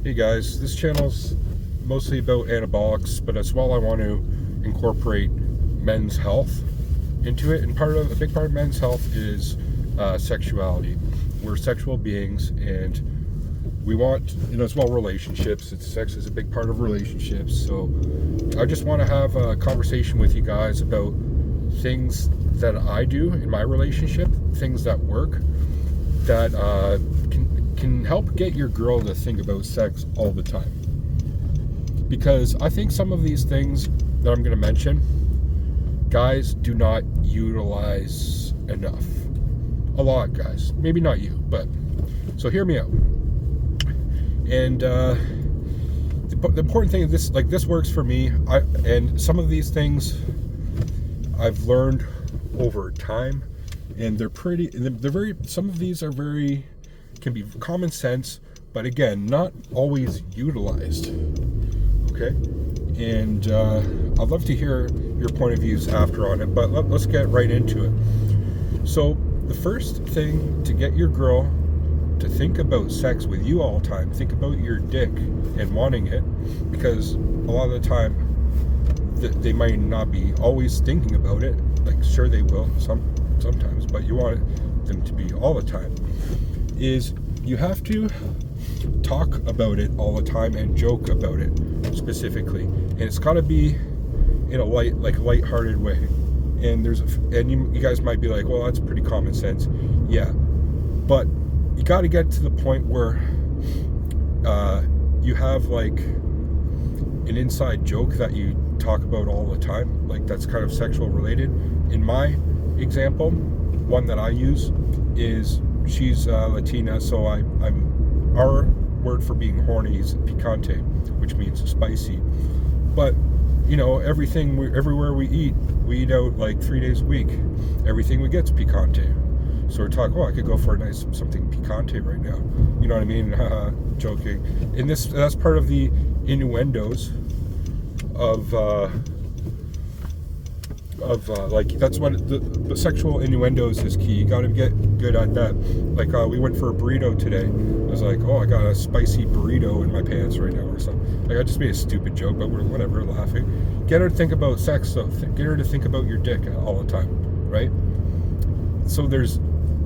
Hey guys, this channel's mostly about anabolics, but as well I want to incorporate men's health into it. And a big part of men's health is sexuality. We're sexual beings, and we want, as well, relationships. Sex is a big part of relationships. So I just want to have a conversation with you guys about things that I do in my relationship, things that work, that can help get your girl to think about sex all the time. Because I think some of these things that I'm going to mention, guys do not utilize enough. A lot, guys. Maybe not you, but so hear me out. And the important thing is this works for me. And some of these things I've learned over time, and they're very. Some of these can be common sense, but again, not always utilized. Okay, and I'd love to hear your point of views after on it, but let's get right into it. So the first thing to get your girl to think about sex with you all the time, think about your dick and wanting it, because a lot of the time they might not be always thinking about it. Like, sure, they will sometimes, but you want them to be all the time. Is you have to talk about it all the time and joke about it specifically, and it's got to be in a light-hearted way. And you guys might be like, well, that's pretty common sense. Yeah, but you got to get to the point where you have like an inside joke that you talk about all the time, like that's kind of sexual related. In my example, one that I use is she's Latina, so our word for being horny is picante, which means spicy. But everywhere we eat out like 3 days a week. Everything we get's picante. So we're talking, I could go for a nice something picante right now. You know what I mean? Joking. And that's part of the innuendos of that's what the sexual innuendos is key. You got to get good at that. Like we went for a burrito today. I was like, I got a spicy burrito in my pants right now or something. Like, I just made a stupid joke, but we're laughing. Get her to think about sex though. Get her to think about your dick all the time, right? So there's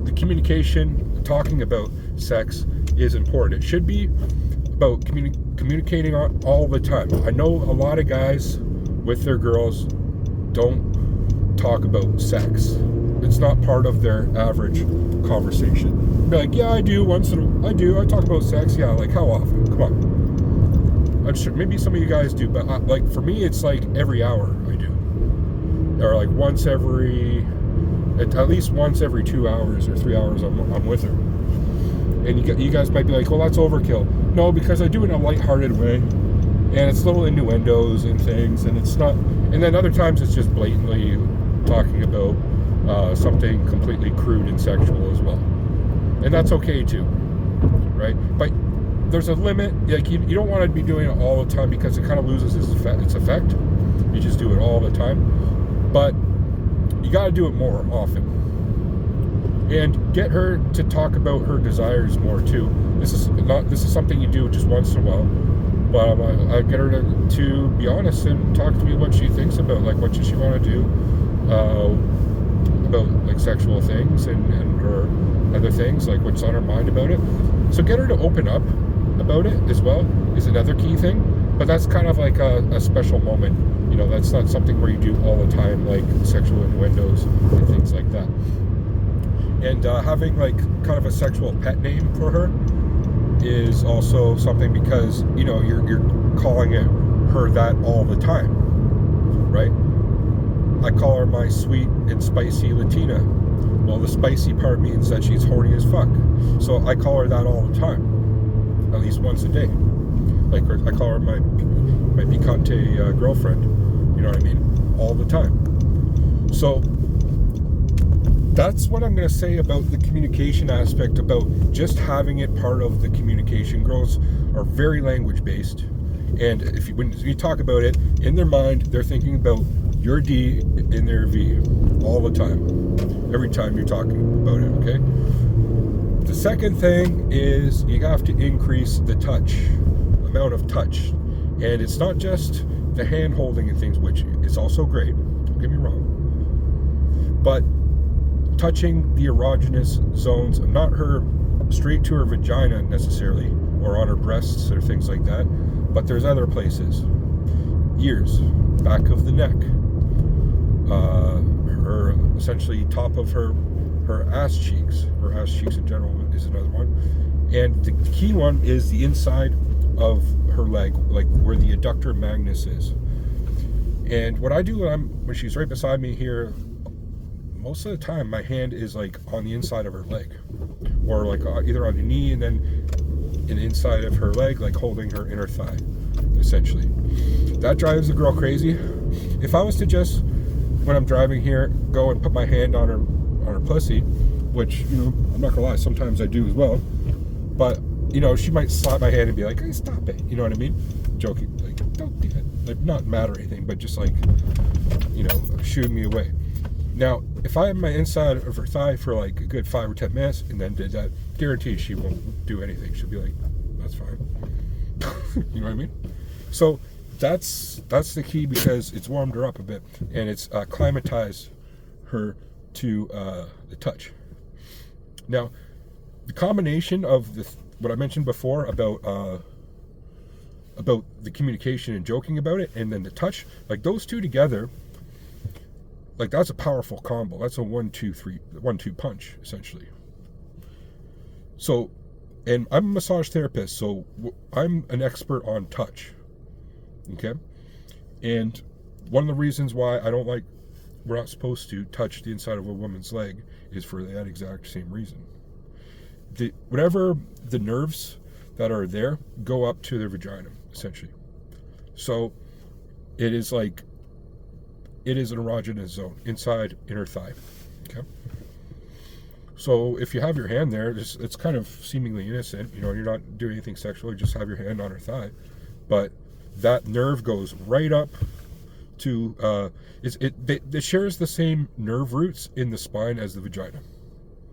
the communication. Talking about sex is important. It should be about communicating all the time. I know a lot of guys with their girls don't talk about sex. It's not part of their average conversation. Be like, yeah, I do. I talk about sex. Yeah, like how often? Come on. I'm sure maybe some of you guys do, but like for me, it's like every hour I do, or like at least once every 2 hours or 3 hours I'm with her. And you guys might be like, well, that's overkill. No, because I do it in a lighthearted way, and it's little innuendos and things, and it's not. And then other times it's just blatantly talking about something completely crude and sexual as well, and that's okay too, right? But there's a limit. Like you don't want to be doing it all the time, because it kind of loses its effect. You just do it all the time, but you got to do it more often, and get her to talk about her desires more too. This is something you do just once in a while, but I get her to be honest and talk to me what she thinks about, like what does she want to do about like sexual things and or other things, like what's on her mind about it. So get her to open up about it as well is another key thing. But that's kind of like a special moment. That's not something where you do all the time, like sexual innuendos and things like that. And having like kind of a sexual pet name for her is also something, because you're calling her that all the time, right? I call her my sweet and spicy Latina. Well, the spicy part means that she's horny as fuck, so I call her that all the time, at least once a day. Like, I call her my picante girlfriend. You know what I mean? All the time. So that's what I'm going to say about the communication aspect, about just having it part of the communication. Girls are very language based, and when you talk about it, in their mind they're thinking about your D in their V all the time, every time you're talking about it. Okay, The second thing is you have to increase the touch. amount of touch. And it's not just the hand holding and things, which is also great, don't get me wrong, but touching the erogenous zones, not her straight to her vagina necessarily, or on her breasts or things like that, but there's other places. Ears, back of the neck, her essentially top of her ass cheeks. Her ass cheeks in general is another one. And the key one is the inside of her leg, like where the adductor magnus is. And what I do when she's right beside me here, most of the time my hand is like on the inside of her leg, or like either on the knee and then in the inside of her leg, like holding her inner thigh, essentially. That drives the girl crazy. If I was to just, when I'm driving here, go and put my hand on her pussy, which, you know, I'm not gonna lie, sometimes I do as well, but, you know, she might slap my hand and be like, hey, stop it, you know what I mean? Joking, like, don't do that. Like, not mad or anything, but just like, you know, shooing me away. Now, if I have my inside of her thigh for like a good 5 or 10 minutes and then did that, guarantee she won't do anything. She'll be like, that's fine. You know what I mean? So that's the key, because it's warmed her up a bit and it's acclimatized her to the touch. Now, the combination of what I mentioned before about the communication and joking about it, and then the touch, like those two together, like that's a powerful combo. That's a 1-2 punch, essentially. So, and I'm a massage therapist, so I'm an expert on touch. Okay? And one of the reasons why we're not supposed to touch the inside of a woman's leg is for that exact same reason. Whatever the nerves that are there go up to their vagina, essentially. So it is an erogenous zone inside inner thigh. Okay. So if you have your hand there, it's kind of seemingly innocent. You know, you're not doing anything sexual. You just have your hand on her thigh, but that nerve goes right up to it shares the same nerve roots in the spine as the vagina.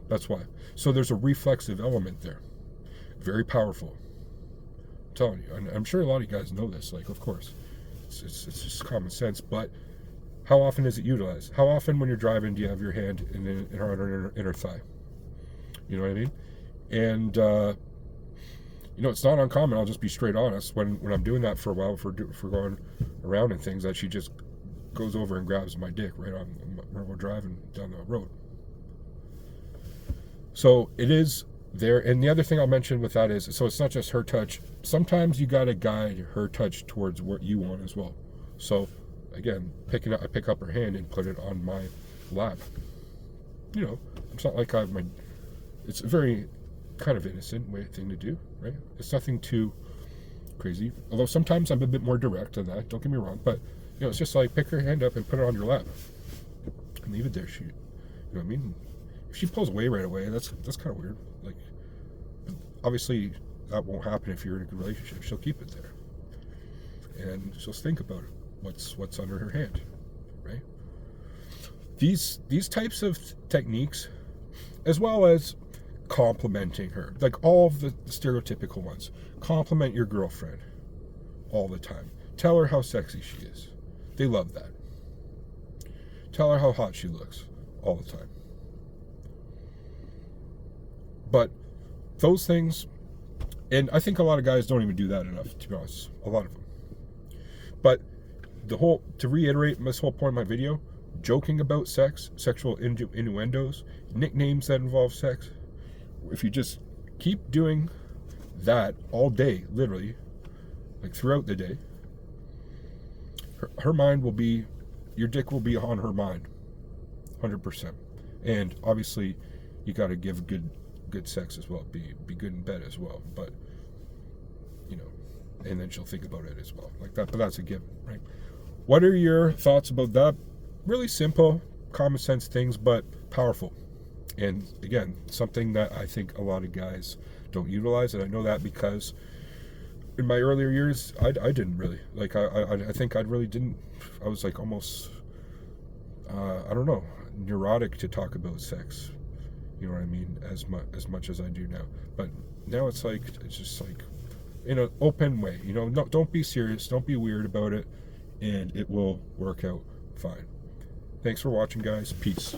That's why. So there's a reflexive element there. Very powerful. I'm telling you. And I'm sure a lot of you guys know this. Like, of course, it's just common sense. But how often is it utilized? How often when you're driving do you have your hand in her inner thigh? You know what I mean? And you know, it's not uncommon. I'll just be straight honest. When I'm doing that for a while, for going around and things, that she just goes over and grabs my dick right on when we're driving down the road. So it is there. And the other thing I'll mention with that is, so it's not just her touch. Sometimes you got to guide her touch towards what you want as well. So again, I pick up her hand and put it on my lap. You know, it's not like it's a very kind of innocent thing to do, right? It's nothing too crazy. Although sometimes I'm a bit more direct than that, don't get me wrong. But, you know, it's just like pick her hand up and put it on your lap. And leave it there. You know what I mean? If she pulls away right away, that's kind of weird. Like, obviously, that won't happen if you're in a good relationship. She'll keep it there. And she'll think about it. What's under her hand, right? These types of techniques, as well as complimenting her, like all of the stereotypical ones. Compliment your girlfriend all the time. Tell her how sexy she is. They love that. Tell her how hot she looks all the time. But those things, and I think a lot of guys don't even do that enough, to be honest. A lot of them. But to reiterate this whole point of my video, joking about sex, sexual innuendos, nicknames that involve sex, if you just keep doing that all day, literally, like throughout the day, her mind will be, your dick will be on her mind, 100%. And obviously, you got to give good sex as well, be good in bed as well. But, you know, and then she'll think about it as well, like that. But that's a given, right? What are your thoughts about that? Really simple, common sense things, but powerful. And again, something that I think a lot of guys don't utilize, and I know that because in my earlier years, I didn't really. Like, I think I really didn't. I was like almost, I don't know, neurotic to talk about sex. You know what I mean? As much as I do now. But now it's just like, in an open way. You know, no, don't be serious, don't be weird about it, and it will work out fine. Thanks for watching, guys. Peace.